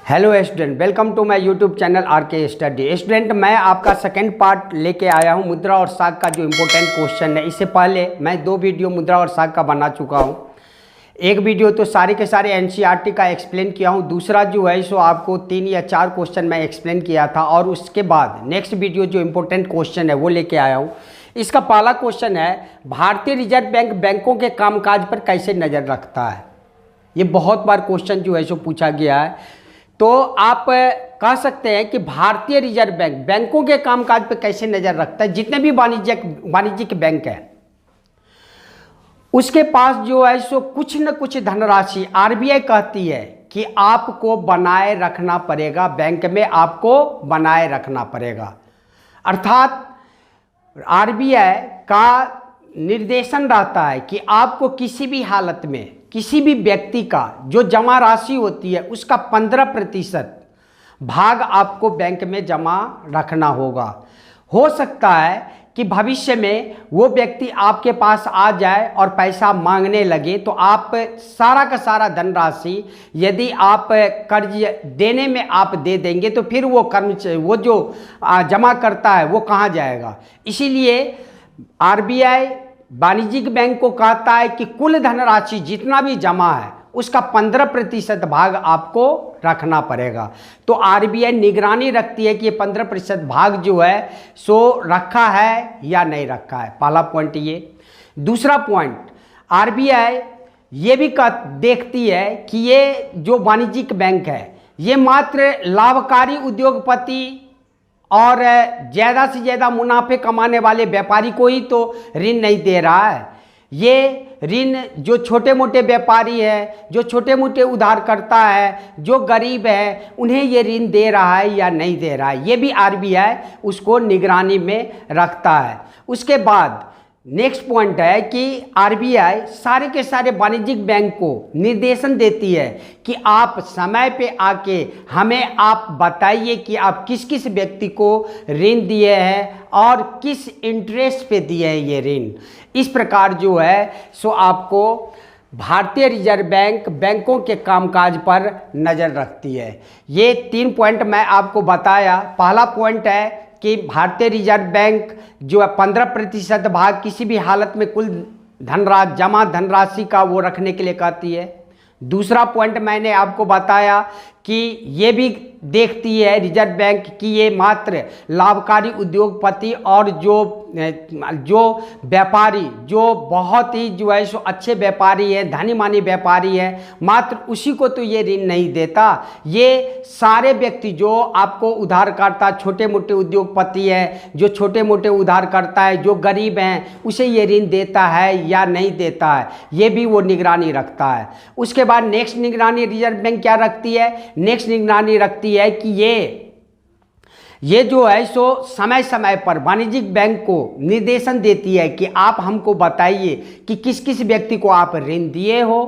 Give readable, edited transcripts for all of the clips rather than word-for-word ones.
Hello student, welcome to my YouTube channel R K study. Student, मैं आपका second part लेके आया हूं मुद्रा और साख का जो इम्पोर्टेंट क्वेश्चन है। इससे पहले मैं 2 वीडियो मुद्रा और साख का बना चुका हूं। एक वीडियो तो सारे के सारे एनसीईआरटी का एक्सप्लेन किया हूं, दूसरा जो है सो आपको 3 या 4 क्वेश्चन मैं एक्सप्लेन किया था और उसके बाद नेक्स्ट वीडियो जो इम्पोर्टेंट क्वेश्चन है वो लेके आया हूँ। इसका पहला क्वेश्चन है, भारतीय रिजर्व बैंक बैंकों के कामकाज पर कैसे नज़र रखता है। ये बहुत बार क्वेश्चन जो है सो पूछा गया है। तो आप कह सकते हैं कि भारतीय रिजर्व बैंक बैंकों के कामकाज पर कैसे नज़र रखता है। जितने भी वाणिज्यिक बैंक हैं उसके पास जो है सो कुछ न कुछ धनराशि आरबीआई कहती है कि आपको बनाए रखना पड़ेगा, बैंक में आपको बनाए रखना पड़ेगा। अर्थात आरबीआई का निर्देशन रहता है कि आपको किसी भी हालत में किसी भी व्यक्ति का जो जमा राशि होती है उसका 15% भाग आपको बैंक में जमा रखना होगा। हो सकता है कि भविष्य में वो व्यक्ति आपके पास आ जाए और पैसा मांगने लगे तो आप सारा का सारा धनराशि यदि आप कर्ज देने में आप दे देंगे तो फिर वो जो जमा करता है वो कहाँ जाएगा। इसीलिए आरबीआई वाणिज्यिक बैंक को कहता है कि कुल धनराशि जितना भी जमा है उसका 15% भाग आपको रखना पड़ेगा। तो आरबीआई निगरानी रखती है कि ये 15% भाग जो है सो रखा है या नहीं रखा है। पहला पॉइंट ये। दूसरा पॉइंट, आरबीआई ये भी देखती है कि ये जो वाणिज्यिक बैंक है ये मात्र लाभकारी उद्योगपति और ज़्यादा से ज़्यादा मुनाफे कमाने वाले व्यापारी को ही तो ऋण नहीं दे रहा है। ये ऋण जो छोटे मोटे व्यापारी है, जो छोटे मोटे उधारकर्ता है, जो गरीब है, उन्हें ये ऋण दे रहा है या नहीं दे रहा है, ये भी आरबीआई उसको निगरानी में रखता है। उसके बाद नेक्स्ट पॉइंट है कि आरबीआई सारे के सारे वाणिज्यिक बैंक को निर्देशन देती है कि आप समय पे आके हमें आप बताइए कि आप किस किस व्यक्ति को ऋण दिए हैं और किस इंटरेस्ट पे दिए हैं ये ऋण। इस प्रकार जो है सो आपको भारतीय रिजर्व बैंक बैंकों के कामकाज पर नज़र रखती है। ये 3 पॉइंट मैं आपको बताया। पहला पॉइंट है कि भारतीय रिजर्व बैंक जो है 15% भाग किसी भी हालत में कुल जमा धनराशि का वो रखने के लिए कहती है। दूसरा पॉइंट मैंने आपको बताया कि ये भी देखती है रिजर्व बैंक कि ये मात्र लाभकारी उद्योगपति और जो व्यापारी जो बहुत ही जो है सो अच्छे व्यापारी है, धनी मानी व्यापारी है, मात्र उसी को तो ये ऋण नहीं देता। ये सारे व्यक्ति जो आपको उधारकर्ता, छोटे मोटे उद्योगपति है, जो छोटे मोटे उधारकर्ता है, जो गरीब हैं, उसे ये ऋण देता है या नहीं देता है, ये भी वो निगरानी रखता है। उसके बाद नेक्स्ट निगरानी रिजर्व बैंक क्या रखती है? नेक्स्ट निगरानी रखती है कि ये जो है सो समय समय पर वाणिज्यिक बैंक को निर्देशन देती है कि आप हमको बताइए कि किस किस व्यक्ति को आप ऋण दिए हो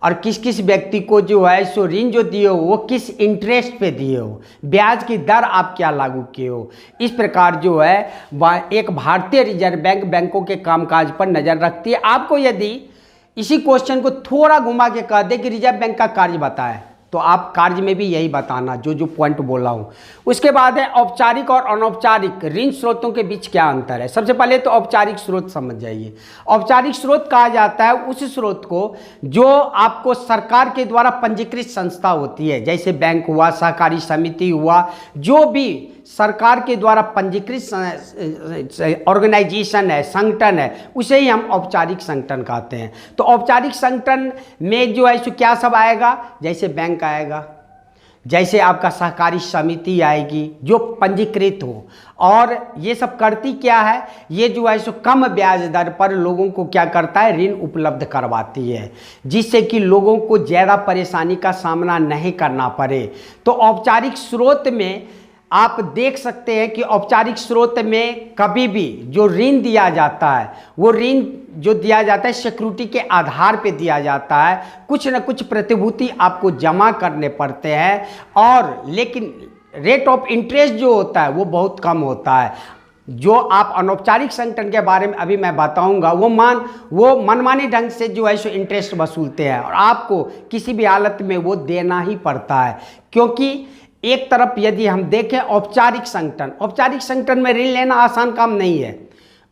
और किस किस व्यक्ति को जो है सो ऋण जो दिए हो वो किस इंटरेस्ट पे दिए हो, ब्याज की दर आप क्या लागू किए हो। इस प्रकार जो है एक भारतीय रिजर्व बैंक बैंकों के कामकाज पर नज़र रखती है। आपको यदि इसी क्वेश्चन को थोड़ा घुमा के कह दे कि रिजर्व बैंक का कार्य बताएं तो आप कार्य में भी यही बताना जो पॉइंट बोला हूँ। उसके बाद है औपचारिक और अनौपचारिक ऋण स्रोतों के बीच क्या अंतर है। सबसे पहले तो औपचारिक स्रोत समझ जाइए। औपचारिक स्रोत कहा जाता है उस स्रोत को जो आपको सरकार के द्वारा पंजीकृत संस्था होती है, जैसे बैंक हुआ, सहकारी समिति हुआ, जो भी सरकार के द्वारा पंजीकृत ऑर्गेनाइजेशन है, संगठन है, उसे ही हम औपचारिक संगठन कहते हैं। तो औपचारिक संगठन में जो है सो क्या सब आएगा, जैसे बैंक आएगा, जैसे आपका सहकारी समिति आएगी जो पंजीकृत हो, और ये सब करती क्या है, ये जो है सो कम ब्याज दर पर लोगों को क्या करता है, ऋण उपलब्ध करवाती है, जिससे कि लोगों को ज़्यादा परेशानी का सामना नहीं करना पड़े। तो औपचारिक स्रोत में आप देख सकते हैं कि औपचारिक स्रोत में कभी भी जो ऋण दिया जाता है वो ऋण जो दिया जाता है सिक्योरिटी के आधार पे दिया जाता है। कुछ न कुछ प्रतिभूति आपको जमा करने पड़ते हैं और लेकिन रेट ऑफ इंटरेस्ट जो होता है वो बहुत कम होता है। जो आप अनौपचारिक संगठन के बारे में अभी मैं बताऊंगा, वो मनमाने ढंग से जो है सो इंटरेस्ट वसूलते हैं और आपको किसी भी हालत में वो देना ही पड़ता है। क्योंकि एक तरफ यदि हम देखें औपचारिक संगठन में ऋण लेना आसान काम नहीं है।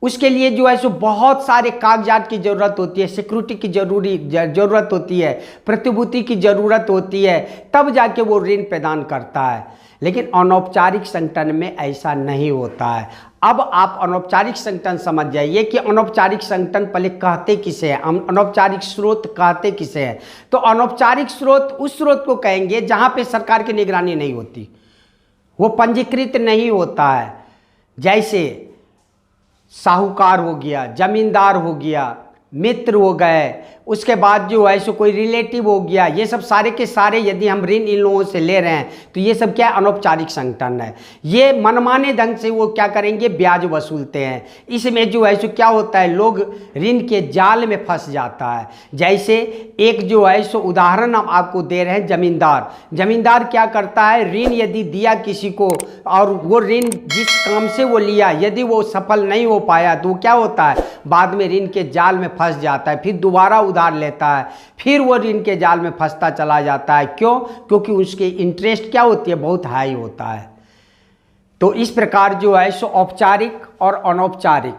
उसके लिए जो है सो बहुत सारे कागजात की ज़रूरत होती है, सिक्योरिटी की ज़रूरत होती है, प्रतिभूति की ज़रूरत होती है, तब जाके वो ऋण प्रदान करता है। लेकिन अनौपचारिक संगठन में ऐसा नहीं होता है। अब आप अनौपचारिक संगठन समझ जाइए कि अनौपचारिक संगठन पहले कहते किसे हैं, अनौपचारिक स्रोत कहते किसे हैं। तो अनौपचारिक स्रोत उस स्रोत को कहेंगे जहाँ पे सरकार की निगरानी नहीं होती, वो पंजीकृत नहीं होता है। जैसे साहूकार हो गया, जमींदार हो गया, मित्र हो गए, उसके बाद जो है सो कोई रिलेटिव हो गया, ये सब सारे के सारे यदि हम ऋण इन लोगों से ले रहे हैं तो ये सब क्या अनौपचारिक संगठन है। ये मनमाने ढंग से वो क्या करेंगे, ब्याज वसूलते हैं। इसमें जो है सो क्या होता है, लोग ऋण के जाल में फंस जाता है। जैसे एक जो है सो उदाहरण हम आपको दे रहे हैं, जमींदार क्या करता है, ऋण यदि दिया किसी को और वो ऋण जिस काम से वो लिया यदि वो सफल नहीं हो पाया तो क्या होता है, बाद में ऋण के जाल में फंस जाता है, फिर दोबारा उधार लेता है, फिर वो ऋण के जाल में फंसता चला जाता है। क्यों? क्योंकि उसकी इंटरेस्ट क्या होती है, बहुत हाई होता है। तो इस प्रकार जो है सो औपचारिक और अनौपचारिक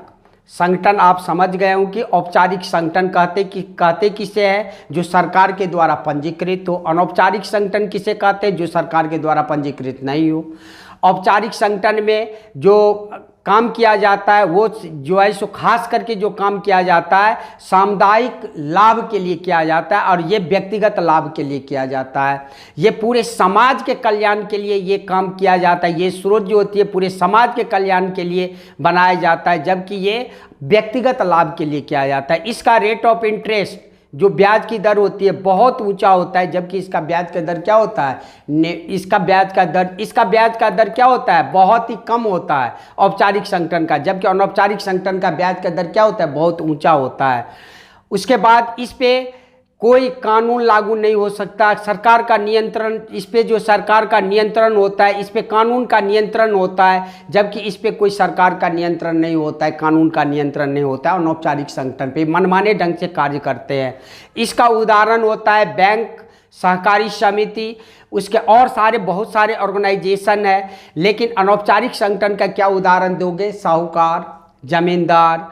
संगठन आप समझ गए हो कि औपचारिक संगठन कहते किसे है, जो सरकार के द्वारा पंजीकृत हो। अनौपचारिक संगठन किसे कहते हैं, जो सरकार के द्वारा पंजीकृत नहीं हो। औपचारिक संगठन में जो काम किया जाता है वो जो है सो खास करके जो काम किया जाता है सामुदायिक लाभ के लिए किया जाता है और ये व्यक्तिगत लाभ के लिए किया जाता है। ये पूरे समाज के कल्याण के लिए ये काम किया जाता है। ये स्रोत जो होती है पूरे समाज के कल्याण के लिए बनाया जाता है, जबकि ये व्यक्तिगत लाभ के लिए किया जाता है। इसका रेट ऑफ इंटरेस्ट जो ब्याज की दर होती है बहुत ऊंचा होता है, जबकि इसका ब्याज का दर क्या होता है, इसका ब्याज का दर क्या होता है, बहुत ही कम होता है औपचारिक संगठन का, जबकि अनौपचारिक संगठन का ब्याज का दर क्या होता है, बहुत ऊंचा होता है। उसके बाद इस पे कोई कानून लागू नहीं हो सकता, सरकार का नियंत्रण, इस पे जो सरकार का नियंत्रण होता है, इस पे कानून का नियंत्रण होता है, जबकि इस पे कोई सरकार का नियंत्रण नहीं होता है, कानून का नियंत्रण नहीं होता है। अनौपचारिक संगठन पे मनमाने ढंग से कार्य करते हैं। इसका उदाहरण होता है बैंक, सहकारी समिति, उसके और सारे बहुत सारे ऑर्गेनाइजेशन है। लेकिन अनौपचारिक संगठन का क्या उदाहरण दोगे, साहूकार, जमींदार,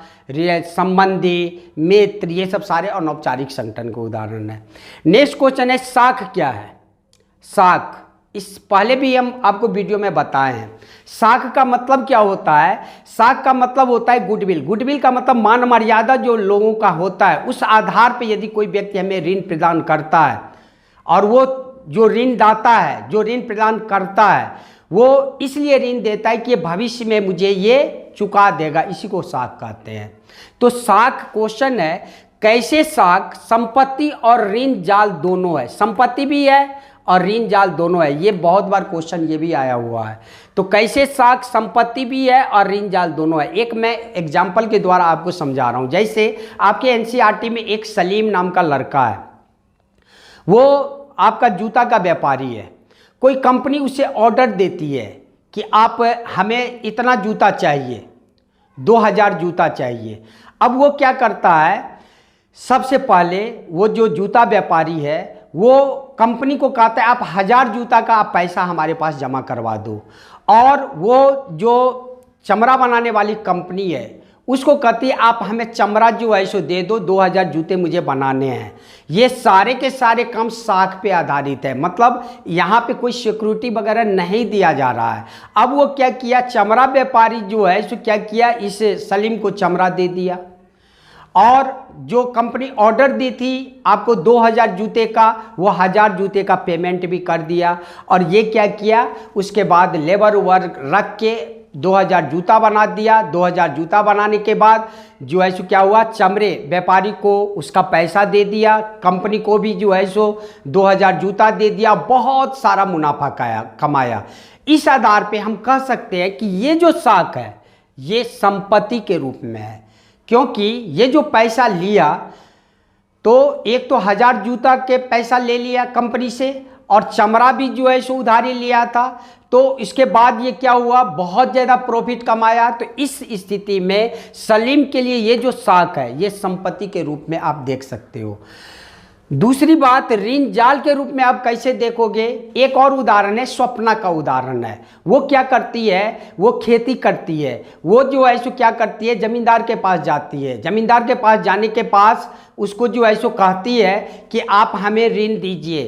संबंधी, मित्र, ये सब सारे अनौपचारिक संगठन के उदाहरण है। नेक्स्ट क्वेश्चन है, साख क्या है। साख इस पहले भी हम आपको वीडियो में बताए हैं। साख का मतलब क्या होता है, साख का मतलब होता है गुडविल। गुडविल का मतलब मान मर्यादा जो लोगों का होता है, उस आधार पे यदि कोई व्यक्ति हमें ऋण प्रदान करता है और वो जो ऋण दाता है, जो ऋण प्रदान करता है, वो इसलिए ऋण देता है कि भविष्य में मुझे ये चुका देगा, इसी को साख कहते हैं। तो साख क्वेश्चन है, कैसे साख संपत्ति और ऋण जाल दोनों है, संपत्ति भी है और ऋण जाल दोनों है। ये बहुत बार क्वेश्चन ये भी आया हुआ है। तो कैसे साख संपत्ति भी है और ऋण जाल दोनों है, एक मैं एग्जाम्पल के द्वारा आपको समझा रहा हूँ। जैसे आपके एनसीईआरटी में एक सलीम नाम का लड़का है, वो आपका जूता का व्यापारी है। कोई कंपनी उसे ऑर्डर देती है कि आप हमें इतना जूता चाहिए, 2000 जूता चाहिए। अब वो क्या करता है, सबसे पहले वो जो जूता व्यापारी है वो कंपनी को कहता है आप 1000 जूता का आप पैसा हमारे पास जमा करवा दो, और वो जो चमड़ा बनाने वाली कंपनी है उसको कहती है आप हमें चमड़ा जो है सो दे दो, 2000 जूते मुझे बनाने हैं। ये सारे के सारे काम साख पे आधारित है, मतलब यहाँ पे कोई सिक्योरिटी वगैरह नहीं दिया जा रहा है। अब वो क्या किया, चमड़ा व्यापारी जो है सो क्या किया, इस सलीम को चमड़ा दे दिया और जो कंपनी ऑर्डर दी थी आपको 2000 जूते का, वो 1000 जूते का पेमेंट भी कर दिया। और ये क्या किया, उसके बाद लेबर वर्क रख के 2000 जूता बना दिया। 2000 जूता बनाने के बाद जो है सो क्या हुआ, चमड़े व्यापारी को उसका पैसा दे दिया, कंपनी को भी जो है सो 2000 जूता दे दिया, बहुत सारा मुनाफा कमाया। इस आधार पे हम कह सकते हैं कि ये जो साख है ये संपत्ति के रूप में है, क्योंकि ये जो पैसा लिया तो एक तो 1000 जूता के पैसा ले लिया कंपनी से और चमड़ा भी जो है सो उधारी लिया था, तो तो इसके बाद ये क्या हुआ, बहुत ज़्यादा प्रॉफिट कमाया। तो इस स्थिति में सलीम के लिए ये जो साख है ये संपत्ति के रूप में आप देख सकते हो। दूसरी बात, ऋण जाल के रूप में आप कैसे देखोगे, एक और उदाहरण है, स्वप्ना का उदाहरण है। वो क्या करती है, वो खेती करती है। वो जो है सो क्या करती है, जमींदार के पास जाती है। जमींदार के पास जाने के पास उसको जो है सो कहती है कि आप हमें ऋण दीजिए,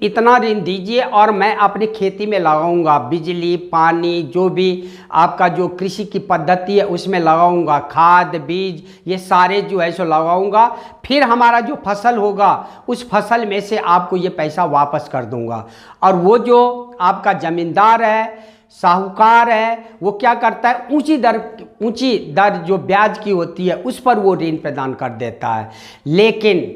इतना ऋण दीजिए और मैं अपनी खेती में लगाऊंगा, बिजली पानी जो भी आपका जो कृषि की पद्धति है उसमें लगाऊंगा, खाद बीज ये सारे जो है सो लगाऊंगा, फिर हमारा जो फसल होगा उस फसल में से आपको ये पैसा वापस कर दूंगा। और वो जो आपका ज़मींदार है, साहूकार है, वो क्या करता है, ऊंची दर जो ब्याज की होती है उस पर वो ऋण प्रदान कर देता है। लेकिन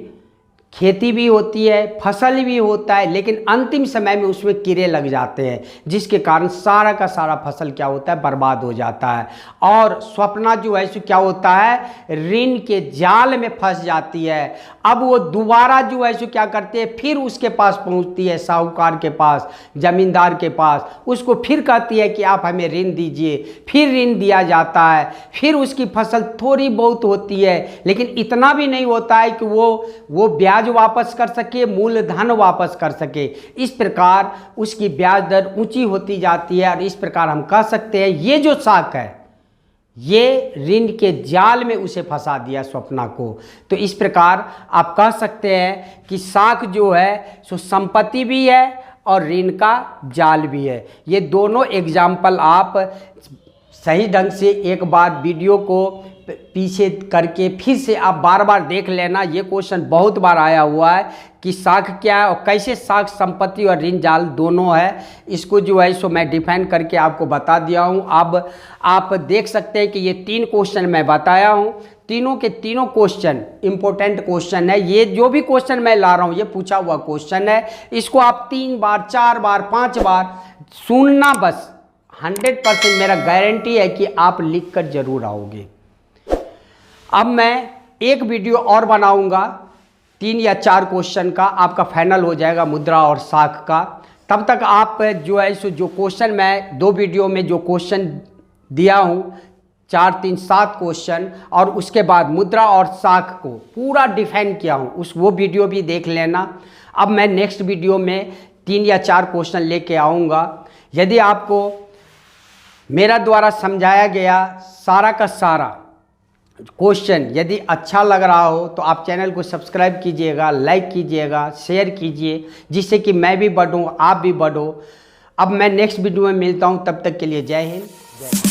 खेती भी होती है, फसल भी होता है, लेकिन अंतिम समय में उसमें कीड़े लग जाते हैं, जिसके कारण सारा का सारा फसल क्या होता है, बर्बाद हो जाता है। और स्वप्ना जो है सो क्या होता है, ऋण के जाल में फंस जाती है। अब वो दोबारा जो है सो क्या करते हैं, फिर उसके पास पहुंचती है, साहूकार के पास, जमींदार के पास, उसको फिर कहती है कि आप हमें ऋण दीजिए, फिर ऋण दिया जाता है। फिर उसकी फसल थोड़ी बहुत होती है, लेकिन इतना भी नहीं होता है कि वो ब्याज वापस कर सके, मूलधन वापस कर सके। इस प्रकार उसकी ब्याज दर ऊंची होती जाती है। और इस प्रकार हम कह सकते हैं ये जो साख है ये ऋण के जाल में उसे फंसा दिया स्वप्ना को। तो इस प्रकार आप कह सकते हैं कि साख जो है सो संपत्ति भी है और ऋण का जाल भी है। ये दोनों एग्जाम्पल आप सही ढंग से एक बार वीडियो को पीछे करके फिर से आप बार बार देख लेना। ये क्वेश्चन बहुत बार आया हुआ है कि साख क्या है और कैसे साख संपत्ति और ऋण जाल दोनों है, इसको जो है सो मैं डिफाइन करके आपको बता दिया हूँ। अब आप देख सकते हैं कि ये 3 क्वेश्चन मैं बताया हूँ, तीनों के तीनों क्वेश्चन इंपॉर्टेंट क्वेश्चन है। ये जो भी क्वेश्चन मैं ला रहा हूँ ये पूछा हुआ क्वेश्चन है। इसको आप 3 बार 4 बार 5 बार सुनना, बस 100% मेरा गारंटी है कि आप लिख कर जरूर आओगे। अब मैं एक वीडियो और बनाऊंगा 3 या 4 क्वेश्चन का, आपका फाइनल हो जाएगा मुद्रा और साख का। तब तक आप जो है सो जो क्वेश्चन मैं 2 वीडियो में जो क्वेश्चन दिया हूँ 4 3 7 क्वेश्चन, और उसके बाद मुद्रा और साख को पूरा डिफाइन किया हूँ, वो वीडियो भी देख लेना। अब मैं नेक्स्ट वीडियो में 3 या 4 क्वेश्चन लेके आऊँगा। यदि आपको मेरा द्वारा समझाया गया सारा का सारा क्वेश्चन यदि अच्छा लग रहा हो तो आप चैनल को सब्सक्राइब कीजिएगा, लाइक कीजिएगा, शेयर कीजिए, जिससे कि मैं भी बढ़ूँ, आप भी बढ़ो। अब मैं नेक्स्ट वीडियो में मिलता हूँ, तब तक के लिए जय हिंद, जय